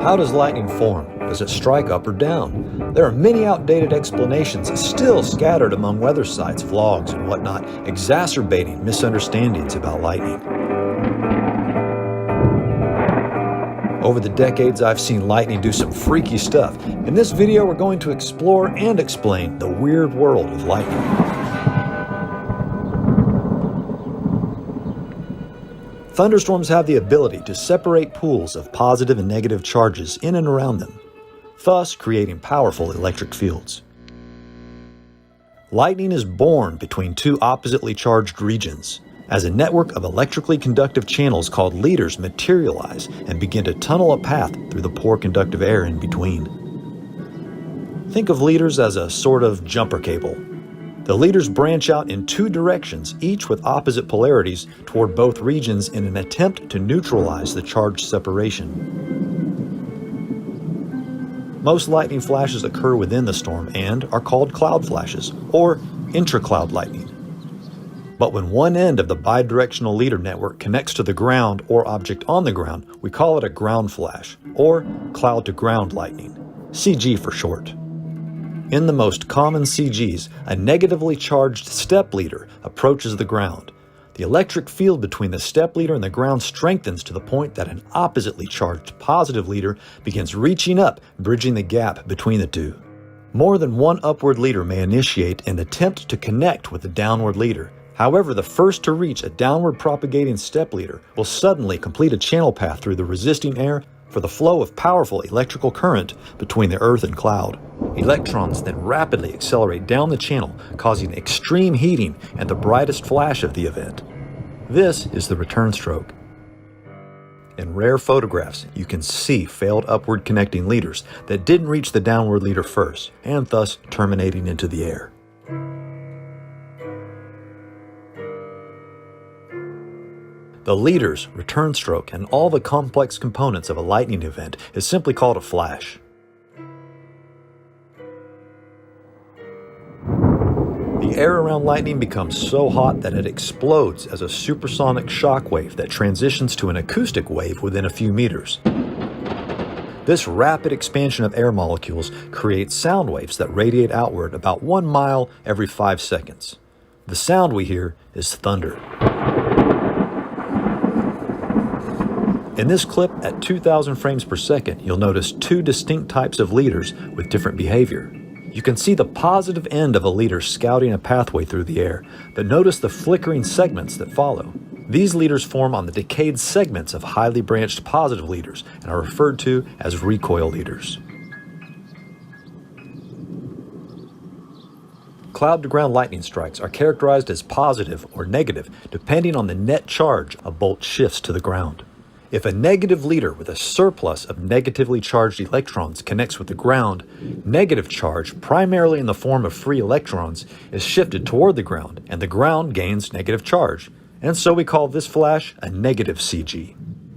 How does lightning form? Does it strike up or down? There are many outdated explanations still scattered among weather sites, vlogs, and whatnot, exacerbating misunderstandings about lightning. Over the decades, I've seen lightning do some freaky stuff. In this video, we're going to explore and explain the weird world of lightning. Thunderstorms have the ability to separate pools of positive and negative charges in and around them, thus creating powerful electric fields. Lightning is born between two oppositely charged regions, as a network of electrically conductive channels called leaders materialize and begin to tunnel a path through the poor conductive air in between. Think of leaders as a sort of jumper cable. The leaders branch out in two directions, each with opposite polarities toward both regions in an attempt to neutralize the charge separation. Most lightning flashes occur within the storm and are called cloud flashes, or intra-cloud lightning. But when one end of the bidirectional leader network connects to the ground or object on the ground, we call it a ground flash, or cloud-to-ground lightning, CG for short. In the most common CGs, a negatively charged step leader approaches the ground. The electric field between the step leader and the ground strengthens to the point that an oppositely charged positive leader begins reaching up, bridging the gap between the two. More than one upward leader may initiate an attempt to connect with the downward leader. However, the first to reach a downward propagating step leader will suddenly complete a channel path through the resisting air for the flow of powerful electrical current between the earth and cloud. Electrons then rapidly accelerate down the channel, causing extreme heating and the brightest flash of the event. This is the return stroke. In rare photographs, you can see failed upward connecting leaders that didn't reach the downward leader first, and thus terminating into the air. The leader's return stroke and all the complex components of a lightning event is simply called a flash. The air around lightning becomes so hot that it explodes as a supersonic shock wave that transitions to an acoustic wave within a few meters. This rapid expansion of air molecules creates sound waves that radiate outward about 1 mile every 5 seconds. The sound we hear is thunder. In this clip, at 2,000 frames per second, you'll notice two distinct types of leaders with different behavior. You can see the positive end of a leader scouting a pathway through the air, but notice the flickering segments that follow. These leaders form on the decayed segments of highly branched positive leaders and are referred to as recoil leaders. Cloud-to-ground lightning strikes are characterized as positive or negative depending on the net charge a bolt shifts to the ground. If a negative leader with a surplus of negatively charged electrons connects with the ground, negative charge, primarily in the form of free electrons, is shifted toward the ground, and the ground gains negative charge. And so we call this flash a negative CG.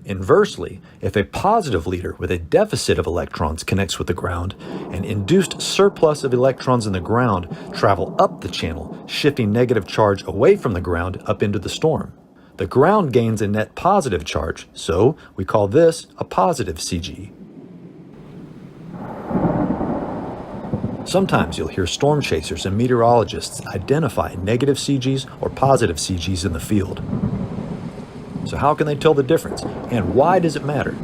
Inversely, if a positive leader with a deficit of electrons connects with the ground, an induced surplus of electrons in the ground travel up the channel, shifting negative charge away from the ground up into the storm. The ground gains a net positive charge, so we call this a positive CG. Sometimes you'll hear storm chasers and meteorologists identify negative CGs or positive CGs in the field. So how can they tell the difference, and why does it matter?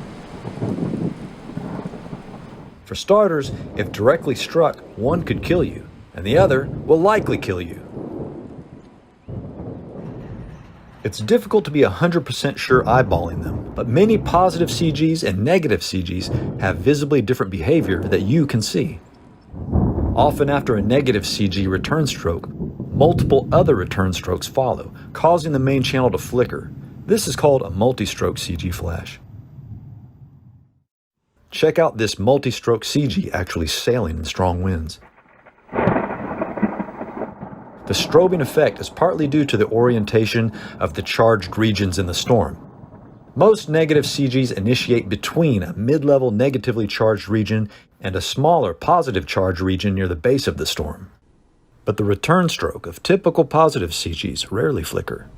For starters, if directly struck, one could kill you, and the other will likely kill you. It's difficult to be 100% sure eyeballing them, but many positive CGs and negative CGs have visibly different behavior that you can see. Often after a negative CG return stroke, multiple other return strokes follow, causing the main channel to flicker. This is called a multi-stroke CG flash. Check out this multi-stroke CG actually sailing in strong winds. The strobing effect is partly due to the orientation of the charged regions in the storm. Most negative CGs initiate between a mid-level negatively charged region and a smaller positive charged region near the base of the storm. But the return stroke of typical positive CGs rarely flicker.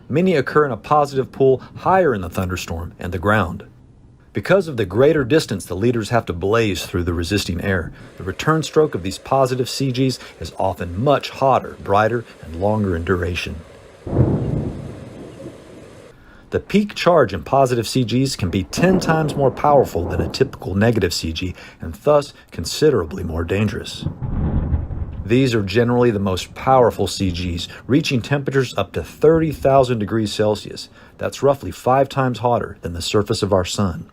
Many occur in a positive pool higher in the thunderstorm and the ground. Because of the greater distance the leaders have to blaze through the resisting air, the return stroke of these positive CGs is often much hotter, brighter, and longer in duration. The peak charge in positive CGs can be 10 times more powerful than a typical negative CG and thus considerably more dangerous. These are generally the most powerful CGs, reaching temperatures up to 30,000 degrees Celsius. That's roughly 5 times hotter than the surface of our sun.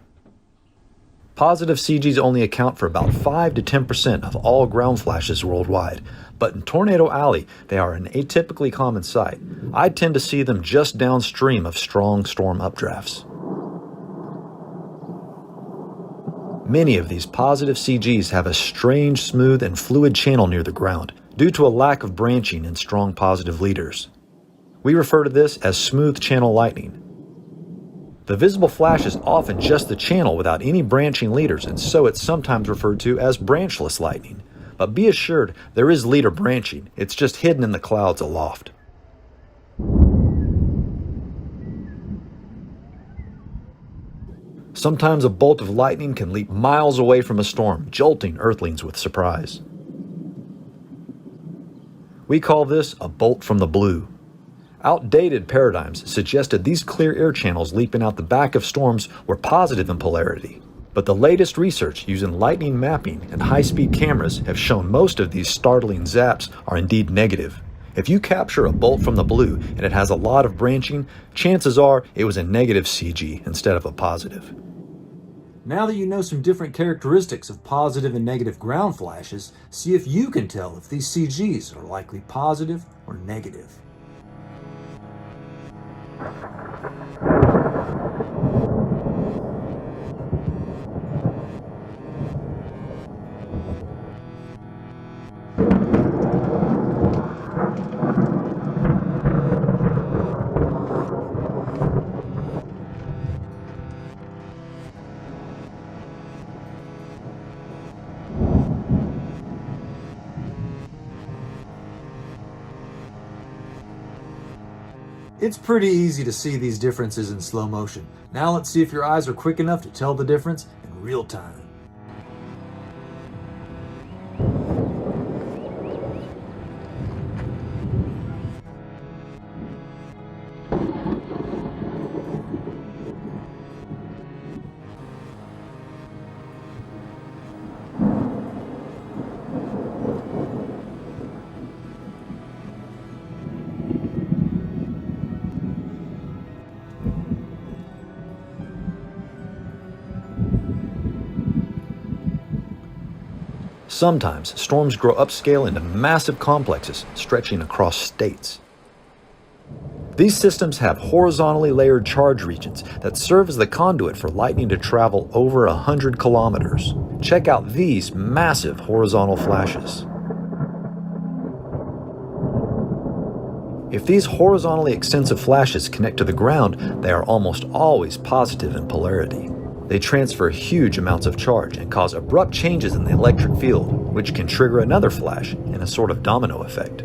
Positive CGs only account for about 5 to 10% of all ground flashes worldwide, but in Tornado Alley, they are an atypically common sight. I tend to see them just downstream of strong storm updrafts. Many of these positive CGs have a strange, smooth, and fluid channel near the ground, due to a lack of branching in strong positive leaders. We refer to this as smooth channel lightning. The visible flash is often just the channel without any branching leaders, and so it's sometimes referred to as branchless lightning. But be assured, there is leader branching, it's just hidden in the clouds aloft. Sometimes a bolt of lightning can leap miles away from a storm, jolting earthlings with surprise. We call this a bolt from the blue. Outdated paradigms suggested these clear air channels leaping out the back of storms were positive in polarity. But the latest research using lightning mapping and high-speed cameras have shown most of these startling zaps are indeed negative. If you capture a bolt from the blue and it has a lot of branching, chances are it was a negative CG instead of a positive. Now that you know some different characteristics of positive and negative ground flashes, see if you can tell if these CGs are likely positive or negative. It's pretty easy to see these differences in slow motion. Now let's see if your eyes are quick enough to tell the difference in real time. Sometimes storms grow upscale into massive complexes stretching across states. These systems have horizontally layered charge regions that serve as the conduit for lightning to travel over 100 kilometers. Check out these massive horizontal flashes. If these horizontally extensive flashes connect to the ground, they are almost always positive in polarity. They transfer huge amounts of charge and cause abrupt changes in the electric field, which can trigger another flash in a sort of domino effect.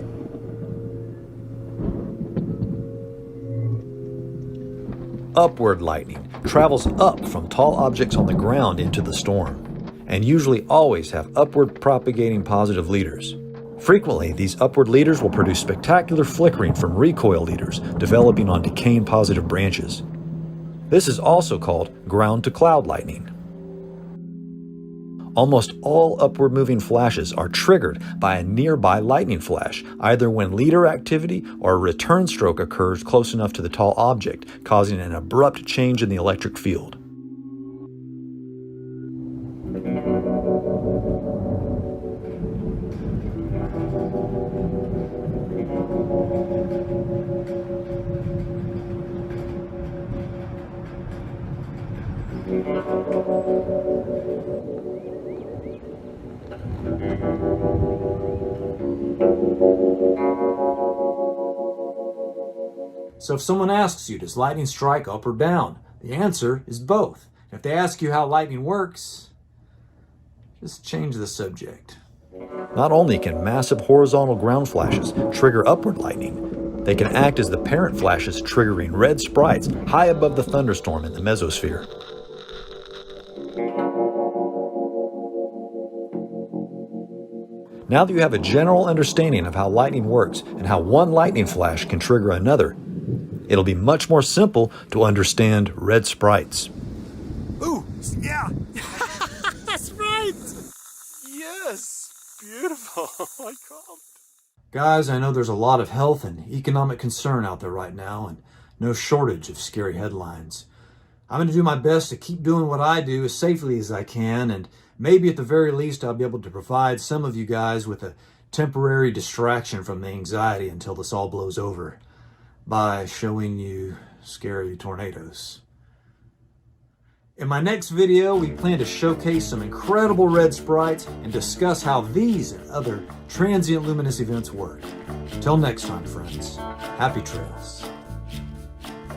Upward lightning travels up from tall objects on the ground into the storm, and usually always have upward propagating positive leaders. Frequently, these upward leaders will produce spectacular flickering from recoil leaders developing on decaying positive branches. This is also called ground-to-cloud lightning. Almost all upward moving flashes are triggered by a nearby lightning flash, either when leader activity or a return stroke occurs close enough to the tall object, causing an abrupt change in the electric field. So if someone asks you, does lightning strike up or down? The answer is both. If they ask you how lightning works, just change the subject. Not only can massive horizontal ground flashes trigger upward lightning, They can act as the parent flashes, triggering red sprites high above the thunderstorm in the mesosphere. Now that you have a general understanding of how lightning works and how one lightning flash can trigger another, it'll be much more simple to understand red sprites. Ooh, yeah. That's right. Yes. Beautiful. Oh my God. Guys, I know there's a lot of health and economic concern out there right now and no shortage of scary headlines. I'm going to do my best to keep doing what I do as safely as I can, and maybe at the very least I'll be able to provide some of you guys with a temporary distraction from the anxiety until this all blows over by showing you scary tornadoes. In my next video, we plan to showcase some incredible red sprites and discuss how these and other transient luminous events work. Till next time, friends, happy trails.